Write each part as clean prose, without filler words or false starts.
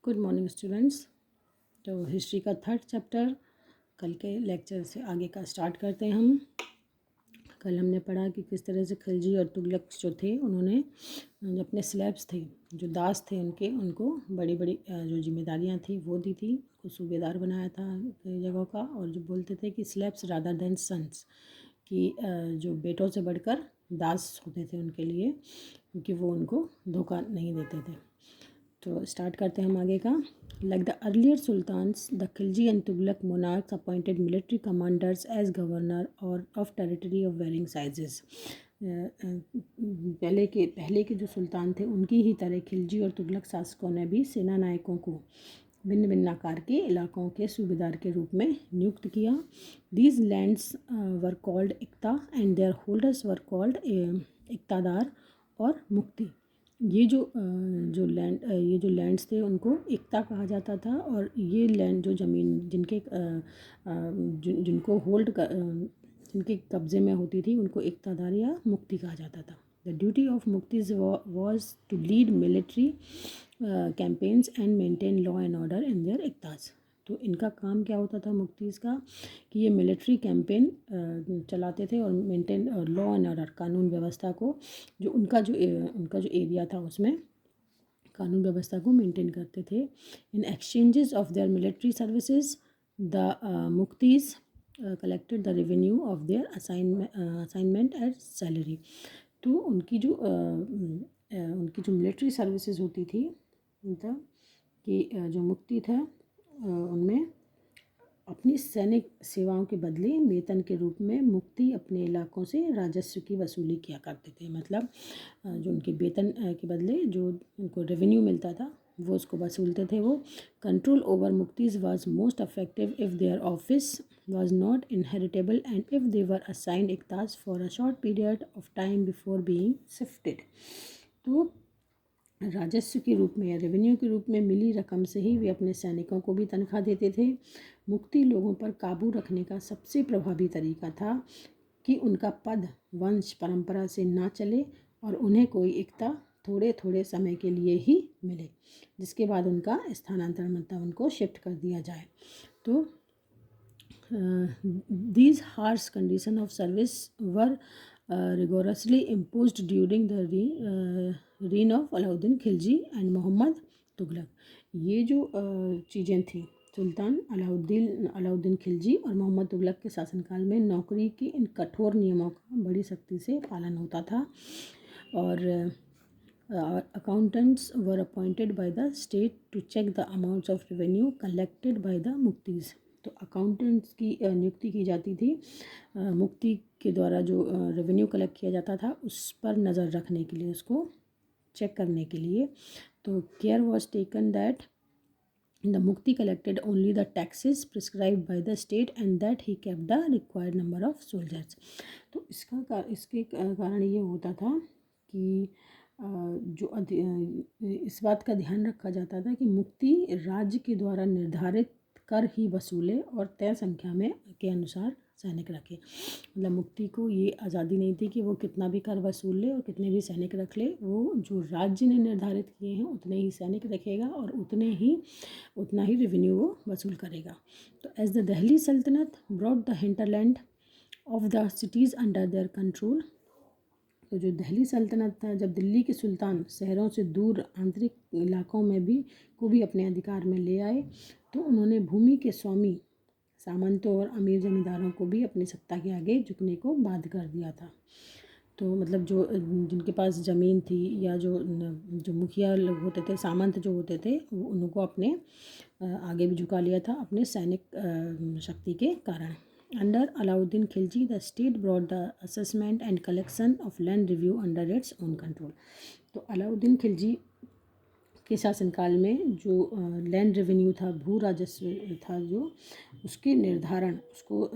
Good morning students. तो history का third chapter कल के लेक्चर से आगे का स्टार्ट करते हैं हम। कल हमने पढ़ा कि किस तरह से खिलजी और तुगलक जो थे उन्होंने जो अपने स्लैब्स थे, जो दास थे उनको बड़ी बड़ी जो जिम्मेदारियां थी वो दी थी। को सूबेदार बनाया था कई जगहों का, और जो बोलते थे कि स्लैब्स रादर देन सन्स, कि जो बेटों से बढ़कर दास होते थे उनके लिए, क्योंकि वो उनको धोखा नहीं देते थे। तो स्टार्ट करते हैं हम आगे का। Like the earlier sultans, the Khilji and Tughlaq monarchs appointed military commanders as governor और of territory of varying sizes. पहले के जो सुल्तान थे उनकी ही तरह खिलजी और तुगलक शासकों ने भी सेना नायकों को भिन्न भिन्न आकार के इलाकों के सूबेदार के रूप में नियुक्त किया। These lands were called iqta and their holders were called iqtadar और मुक्ति। ये जो लैंड्स थे उनको इक्ता कहा जाता था, और ये लैंड जो ज़मीन जिनको जिनके कब्ज़े में होती थी उनको इक्तादार या मुक्ति कहा जाता था। The duty of muqtis was to lead military campaigns and maintain law and order in their iqtas. तो इनका काम क्या होता था मुक्तिज का, कि ये मिलिट्री कैंपेन चलाते थे और मेंटेन लॉ एंड ऑर्डर, कानून व्यवस्था को, जो उनका जो एरिया था उसमें कानून व्यवस्था को मेंटेन करते थे। In exchanges of their military services the muqtis collected the revenue of their assignment as salary. तो उनकी जो मिलिट्री सर्विसेज होती थी, मतलब कि जो मुक्ति था उनमें अपनी सैनिक सेवाओं के बदले वेतन के रूप में मुक्ति अपने इलाकों से राजस्व की वसूली किया करते थे। मतलब जो उनके वेतन के बदले जो उनको रेवेन्यू मिलता था वो उसको वसूलते थे वो। Control over muqtis was most effective if their office was not inheritable and if they were assigned iqtas for a short period of time before being shifted. तो राजस्व के रूप में या रेवेन्यू के रूप में मिली रकम से ही वे अपने सैनिकों को भी तनख्वाह देते थे। मुक्ति लोगों पर काबू रखने का सबसे प्रभावी तरीका था कि उनका पद वंश परंपरा से ना चले और उन्हें कोई इक्ता थोड़े थोड़े समय के लिए ही मिले, जिसके बाद उनका स्थानांतरण, मतलब उनको शिफ्ट कर दिया जाए। तो these harsh conditions of service were rigorously imposed during the reign of Alauddin Khilji and Mohammad Tughlaq. ये जो चीज़ें थी सुल्तान अलाउद्दीन खिलजी और मोहम्मद तुगलक के शासनकाल में नौकरी की इन कठोर नियमों का बड़ी सख्ती से पालन होता था। और accountants were appointed by the state to check the amounts of revenue collected by the muktis। तो अकाउंटेंट्स की नियुक्ति की जाती थी मुक्ति के द्वारा जो रेवेन्यू कलेक्ट किया जाता था उस पर नज़र रखने के लिए, उसको चेक करने के लिए। तो care was taken that the muqti collected only the taxes prescribed by the state and that he kept the required number of soldiers. तो इसके कारण ये होता था कि इस बात का ध्यान रखा जाता था कि मुक्ति राज्य के द्वारा निर्धारित कर ही वसूले और तय संख्या में के अनुसार सैनिक रखे। मतलब मुक्ति को ये आज़ादी नहीं थी कि वो कितना भी कर वसूल ले और कितने भी सैनिक रख ले, वो जो राज्य ने निर्धारित किए हैं उतने ही सैनिक रखेगा और उतना ही रेवेन्यू वो वसूल करेगा। तो एज द दिल्ली सल्तनत brought the hinterland of the cities under their control. तो जो दिल्ली सल्तनत था, जब दिल्ली के सुल्तान शहरों से दूर आंतरिक इलाकों में को भी अपने अधिकार में ले आए, तो उन्होंने भूमि के स्वामी सामंतों और अमीर जमींदारों को भी अपनी सत्ता के आगे झुकने को बाध्य कर दिया था। तो मतलब जो जिनके पास ज़मीन थी या जो मुखिया लोग होते थे, सामंत जो होते थे, उनको अपने आगे भी झुका लिया था अपने सैनिक शक्ति के कारण। Under Alauddin Khilji, the state brought the assessment and collection of land review under its own control। तो अलाउद्दीन खिलजी के शासनकाल में जो लैंड रेवेन्यू था, भू राजस्व था, जो उसको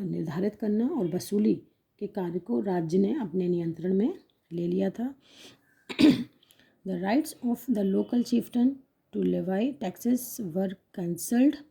निर्धारित करना और वसूली के कार्य को राज्य ने अपने नियंत्रण में ले लिया था। The rights of the local chieftain to levy taxes were cancelled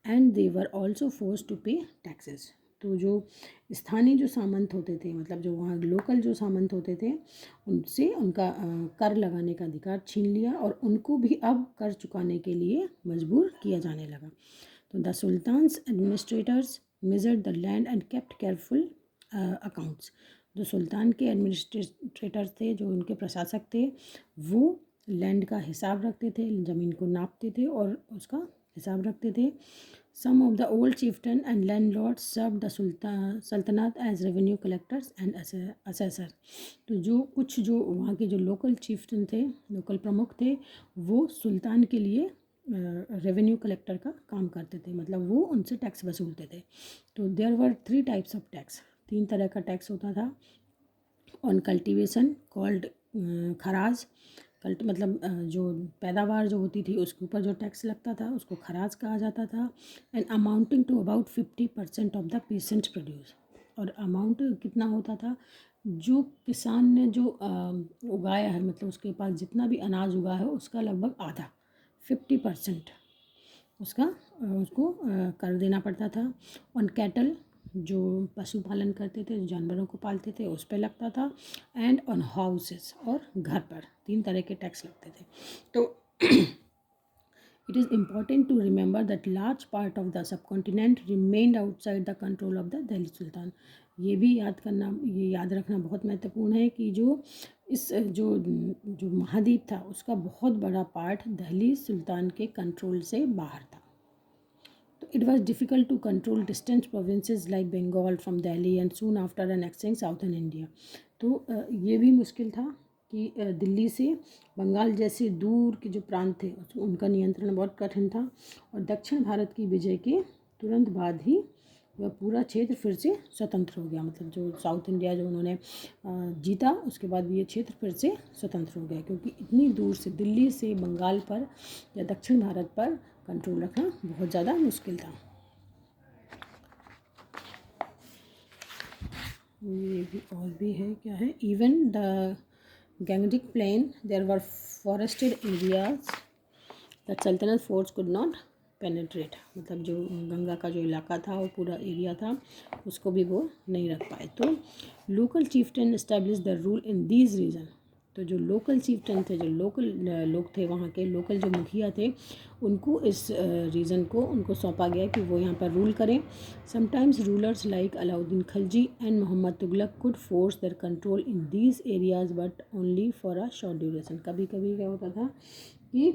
and they were also forced to pay taxes। तो जो स्थानीय जो सामंत होते थे, मतलब जो वहाँ लोकल जो सामंत होते थे, उनसे उनका कर लगाने का अधिकार छीन लिया और उनको भी अब कर चुकाने के लिए मजबूर किया जाने लगा। तो the sultans administrators measured the land and kept careful accounts. जो सुल्तान के एडमिनिस्ट्रेटर थे, जो उनके प्रशासक थे, वो लैंड का हिसाब रखते थे, ज़मीन को नापते थे और उसका हिसाब रखते थे। Some of the old chieftain and landlords serve the sultanate as revenue collectors and assessor. तो जो कुछ जो वहाँ के जो लोकल चिफ्टन थे, लोकल प्रमुख थे, वो सुल्तान के लिए रेवेन्यू कलेक्टर का काम करते थे, मतलब वो उनसे टैक्स वसूलते थे। तो there were 3 types of tax, 3 तरह का टैक्स होता था। ऑन कल्टीवेशन कॉल्ड खराज, मतलब जो पैदावार जो होती थी उसके ऊपर जो टैक्स लगता था उसको खराज कहा जाता था। And amounting to about 50% of the peasant produce. और अमाउंट कितना होता था, जो किसान ने जो उगाया है, मतलब उसके पास जितना भी अनाज उगा है उसका लगभग आधा 50% उसका उसको कर देना पड़ता था। ऑन कैटल, जो पशुपालन करते थे, जो जानवरों को पालते थे, उस पर लगता था। एंड ऑन हाउसेस, और घर पर 3 तरह के टैक्स लगते थे। तो it is important to remember that large part of the subcontinent remained outside the control of the Delhi sultan. ये भी ये याद रखना बहुत महत्वपूर्ण है कि जो इस जो महाद्वीप था उसका बहुत बड़ा पार्ट दिल्ली सुल्तान के कंट्रोल से बाहर था। It was difficult to control distant provinces like Bengal from Delhi and soon after annexing southern India. तो ये भी मुश्किल था कि दिल्ली से बंगाल जैसे दूर के जो प्रांत थे उनका नियंत्रण बहुत कठिन था। और दक्षिण भारत की विजय के तुरंत बाद ही वह पूरा क्षेत्र फिर से स्वतंत्र हो गया, मतलब जो साउथ इंडिया जो उन्होंने जीता उसके बाद ये क्षेत्र फिर से स्वतंत्र हो गया, क्योंकि इतनी दूर से दिल्ली से बंगाल पर या दक्षिण भारत पर कंट्रोल रखना बहुत ज़्यादा मुश्किल था। ये भी और भी है, क्या है, even the Gangetic plain there were forested areas that sultanate force could not penetrate. मतलब जो गंगा का जो इलाका था वो पूरा एरिया था, उसको भी वो नहीं रख पाए। तो local chieftain establish the rule in these region. तो जो लोकल चीफ्टन थे, जो लोकल लोग थे, वहाँ के लोकल जो मुखिया थे, उनको इस रीजन को उनको सौंपा गया कि वो यहाँ पर रूल करें। Sometimes rulers like Alauddin Khilji and Mohammad Tughlaq could force their control in these areas but only for a short duration. कभी कभी क्या होता था कि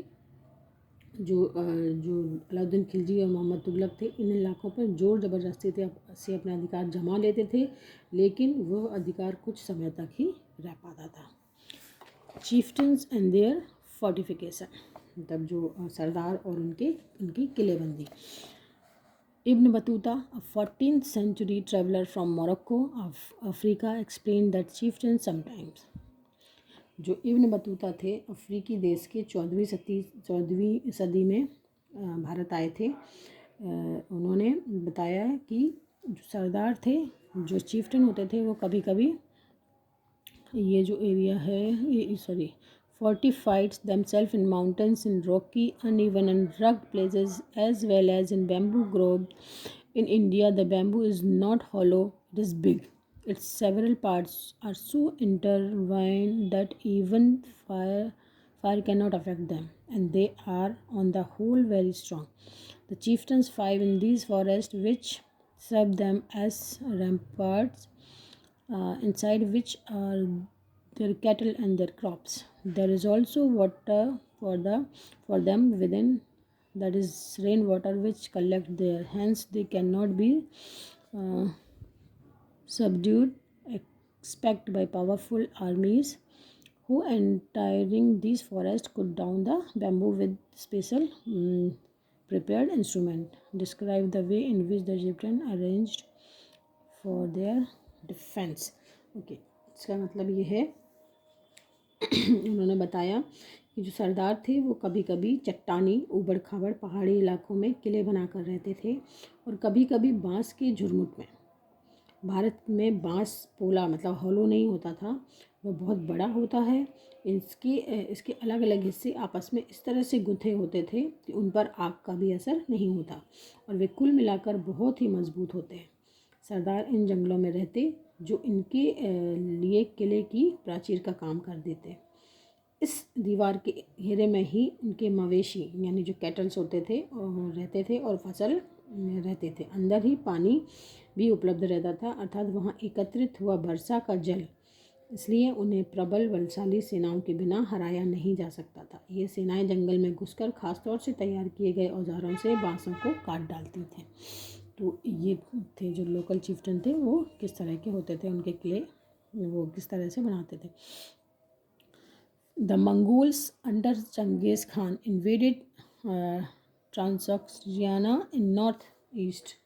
जो अलाउद्दीन खिलजी और मोहम्मद तुगलक थे, इन इलाकों पर जोर ज़बरदस्ती से अपने अधिकार जमा लेते थे, लेकिन वह अधिकार कुछ समय तक ही रह पाता था। चीफ्टन्स एंड देयर फोर्टिफिकेशन, मतलब जो सरदार और उनकी किलेबंदी। Ibn Battuta, a 14th century traveler from Morocco of Africa, explained that chieftains sometimes। जो इब्न बतूता थे अफ्रीकी देश के 14वीं सदी में भारत आए थे। उन्होंने बताया कि जो सरदार थे, जो चीफ्टन होते थे, वो कभी कभी ये जो एरिया है ये fortified themselves in mountains, in rocky, uneven and rugged places, as well as in bamboo groves. In India, the bamboo is not hollow, it is big. Its several parts are so intertwined that even fire cannot affect them, and they are on the whole very strong. The chieftains fight in these forests, which serve them as ramparts, inside which are their cattle and their crops. There is also water for them within, that is rainwater, which collect there. Hence, they cannot be uh, subdued except by powerful armies who, entering these forests, cut down the bamboo with special prepared instrument. Describe the way in which the Egyptian arranged for their defence. Okay, इसका मतलब ये है उन्होंने बताया कि जो सरदार थे वो कभी कभी चट्टानी ऊबड़ खाबड़ पहाड़ी इलाकों में किले बनाकर रहते थे, और कभी कभी बांस के झुरमुट में। भारत में बांस पोला मतलब हॉलो नहीं होता था, वह बहुत बड़ा होता है। इसके अलग अलग हिस्से आपस में इस तरह से गुंथे होते थे कि उन पर आग का भी असर नहीं होता, और वे कुल मिलाकर बहुत ही मजबूत होते हैं। सरदार इन जंगलों में रहते जो इनके लिए किले की प्राचीर का काम कर देते। इस दीवार के घेरे में ही उनके मवेशी यानी जो कैटल्स होते थे और रहते थे और फसल रहते थे। अंदर ही पानी भी उपलब्ध रहता था, अर्थात वहाँ एकत्रित हुआ वर्षा का जल, इसलिए उन्हें प्रबल बलशाली सेनाओं के बिना हराया नहीं जा सकता था। ये सेनाएं जंगल में घुसकर खासतौर से तैयार किए गए औजारों से बांसों को काट डालती थीं। तो ये थे जो लोकल चिफ्टन थे, वो किस तरह के होते थे, उनके किले वो किस तरह से बनाते थे। The Mongols under Genghis Khan invaded Transoxiana in north east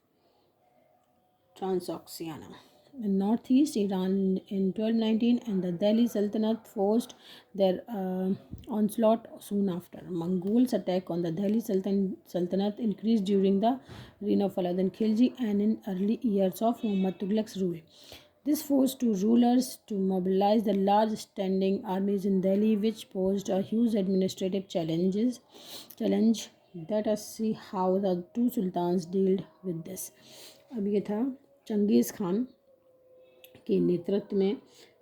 in northeast Iran in 1219, and the Delhi Sultanate forced their onslaught soon after. Mongols' attack on the Delhi Sultanate increased during the reign of Alauddin Khilji and in early years of Muhammad Tughlaq's rule. This forced two rulers to mobilize the large standing armies in Delhi, which posed a huge administrative challenge. Let us see how the two sultans dealt with this. अब ये था चंगेज़ खान के नेतृत्व में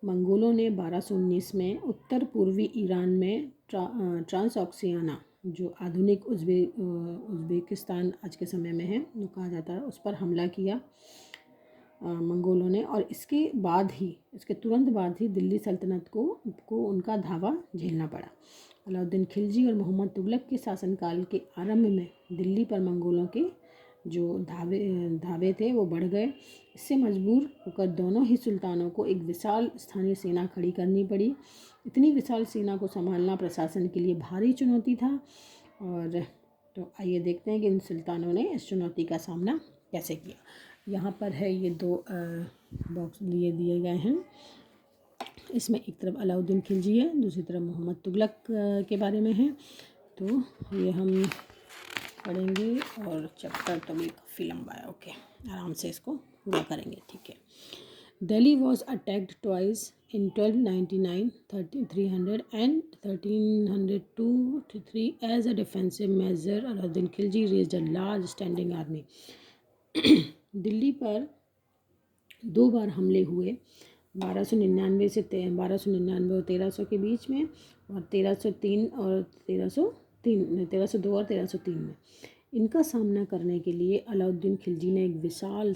मंगोलों ने 1219 में उत्तर पूर्वी Iran में ट्रांसऑक्सियाना, जो आधुनिक उज़्बेकिस्तान आज के समय में है, वो कहा जाता है, उस पर हमला किया मंगोलों ने। और इसके तुरंत बाद ही दिल्ली सल्तनत को उनका धावा झेलना पड़ा। अलाउद्दीन खिलजी और मोहम्मद तुगलक के शासनकाल के आरंभ में दिल्ली पर मंगोलों के जो धावे थे वो बढ़ गए। इससे मजबूर होकर दोनों ही सुल्तानों को एक विशाल स्थानीय सेना खड़ी करनी पड़ी। इतनी विशाल सेना को संभालना प्रशासन के लिए भारी चुनौती था। और तो आइए देखते हैं कि इन सुल्तानों ने इस चुनौती का सामना कैसे किया। यहाँ पर है ये दो बॉक्स दिए गए हैं। इसमें एक तरफ अलाउद्दीन खिलजी है, दूसरी तरफ मोहम्मद तुगलक के बारे में है। तो ये हम पढ़ेंगे और चैप्टर तो भी काफ़ी लंबा है। ओके, आराम से इसको पूरा करेंगे, ठीक है। Delhi was attacked twice in 1299, 1300 and 1302-3 as a defensive measure. Alauddin Khilji raised a large standing army. Delhi पर दो बार हमले हुए, 1299 से 1299 और 1300 के बीच में, और 1303 और 1302 और 1303 में। इनका सामना करने के लिए अलाउद्दीन खिलजी ने एक विशाल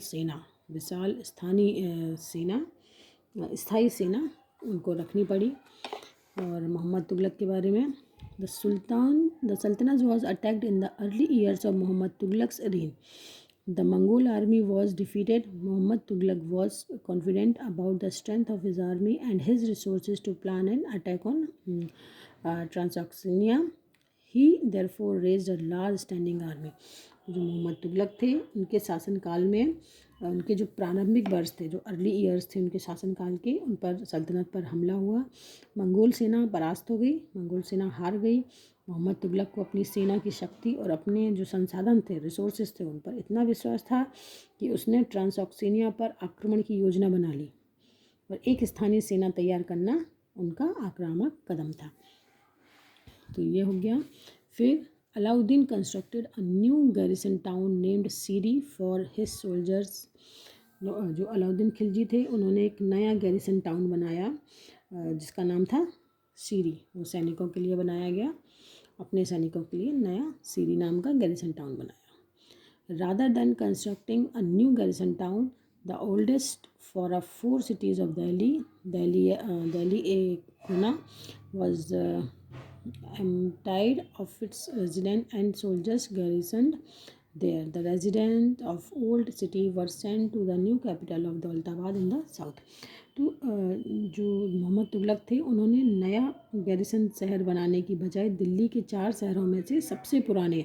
स्थायी सेना उनको रखनी पड़ी। और मोहम्मद तुगलक के बारे में, the sultanate was attacked in the early years of Mohammad Tughlaq's reign. The Mongol army was defeated. Muhammad Tughlaq was confident about the strength of his army and his resources to plan an attack on Transoxiana. He therefore raised a large standing army. जो मोहम्मद तुगलक थे, उनके शासनकाल में उनके जो प्रारंभिक वर्ष थे, जो अर्ली ईयर्स थे उनके शासनकाल के, उन पर सल्तनत पर हमला हुआ। मंगोल सेना परास्त हो गई, मंगोल सेना हार गई। मोहम्मद तुगलक को अपनी सेना की शक्ति और अपने जो संसाधन थे, रिसोर्सेज थे, उन पर इतना विश्वास था कि उसने ट्रांसऑक्सिनिया पर आक्रमण की योजना बना ली और एक स्थानीय सेना तैयार करना उनका आक्रामक कदम था। तो ये हो गया। फिर Alauddin constructed a new garrison town named Siri for his soldiers. जो अलाउद्दीन खिलजी थे, उन्होंने एक नया गैरिसन टाउन बनाया जिसका नाम था सीरी। वो सैनिकों के लिए बनाया गया, अपने सैनिकों के लिए नया सीरी नाम का गैरिसन टाउन बनाया। Rather than constructing a new garrison town, the oldest for a 4 cities of Delhi a Kuna was emptied of its residents and soldiers garrisoned there. The residents of old city were sent to the new capital of Daulatabad in the south. तो जो मोहम्मद तुगलक थे, उन्होंने नया garrison शहर बनाने की बजाय दिल्ली के 4 शहरों में से सबसे पुराने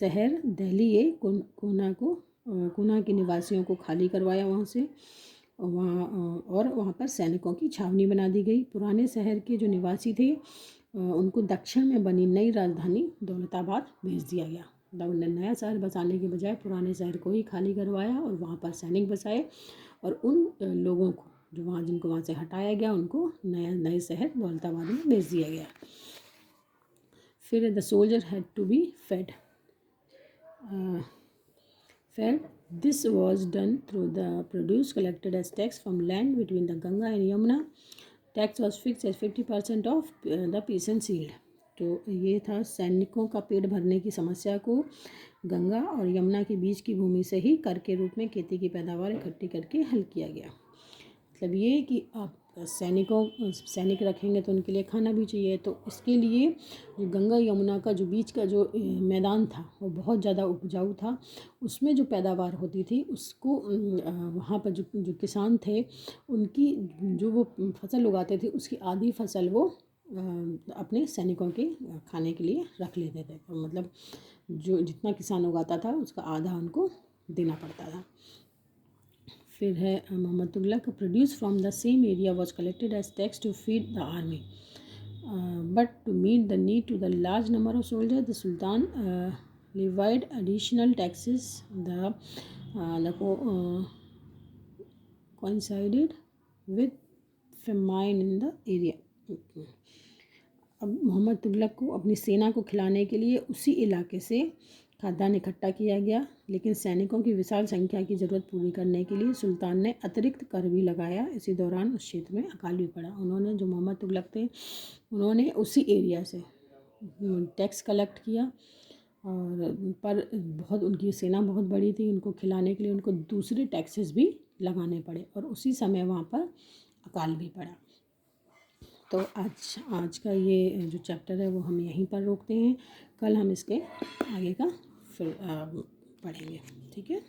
शहर दिल्ली कोना के निवासियों को खाली करवाया वहाँ से, वहाँ पर सैनिकों की छावनी बना दी गई। पुराने शहर के जो निवासी थे उनको दक्षिण में बनी नई राजधानी दौलताबाद भेज दिया गया। उन्होंने नया शहर बसाने के बजाय पुराने शहर को ही खाली करवाया और वहाँ पर सैनिक बसाए, और उन लोगों को जिनको वहाँ से हटाया गया उनको नए शहर दौलताबाद में भेज दिया गया। फिर the soldier had to be fed this was done through the produce collected as tax from land between the Ganga and Yamuna. Tax was fix as 50% of the peasant yield. तो ये था सैनिकों का पेट भरने की समस्या को गंगा और यमुना के बीच की भूमि से ही कर के रूप में खेती की पैदावार इकट्ठी करके हल किया गया. मतलब ये कि आप सैनिक रखेंगे तो उनके लिए खाना भी चाहिए. तो इसके लिए जो गंगा यमुना का जो बीच का जो मैदान था वो बहुत ज़्यादा उपजाऊ था. उसमें जो पैदावार होती थी उसको वहाँ पर जो किसान थे उनकी जो वो फसल उगाते थे उसकी आधी फसल वो अपने सैनिकों के खाने के लिए रख लेते थे. तो मतलब जो जितना किसान उगाता था उसका आधा उनको देना पड़ता था. फिर है Mohammad Tughlaq. Produce from the same area was collected as tax to feed the army. But to meet the need to the large number of soldier the sultan levied additional taxes the coincided with famine in the area. अब मोहम्मद तुगलक को अपनी सेना को खिलाने के लिए उसी इलाके से खाद्यान्न इकट्ठा किया गया. लेकिन सैनिकों की विशाल संख्या की ज़रूरत पूरी करने के लिए सुल्तान ने अतिरिक्त कर भी लगाया. इसी दौरान उस क्षेत्र में अकाल भी पड़ा. उन्होंने जो मोहम्मद तुगलक थे उन्होंने उसी एरिया से टैक्स कलेक्ट किया और पर बहुत उनकी सेना बहुत बड़ी थी. उनको खिलाने के लिए उनको दूसरे टैक्सेस भी लगाने पड़े और उसी समय वहाँ पर अकाल भी पड़ा. तो आज का ये जो चैप्टर है वो हम यहीं पर रोकते हैं. कल हम इसके आगे का फिर पढ़ेंगे. ठीक है.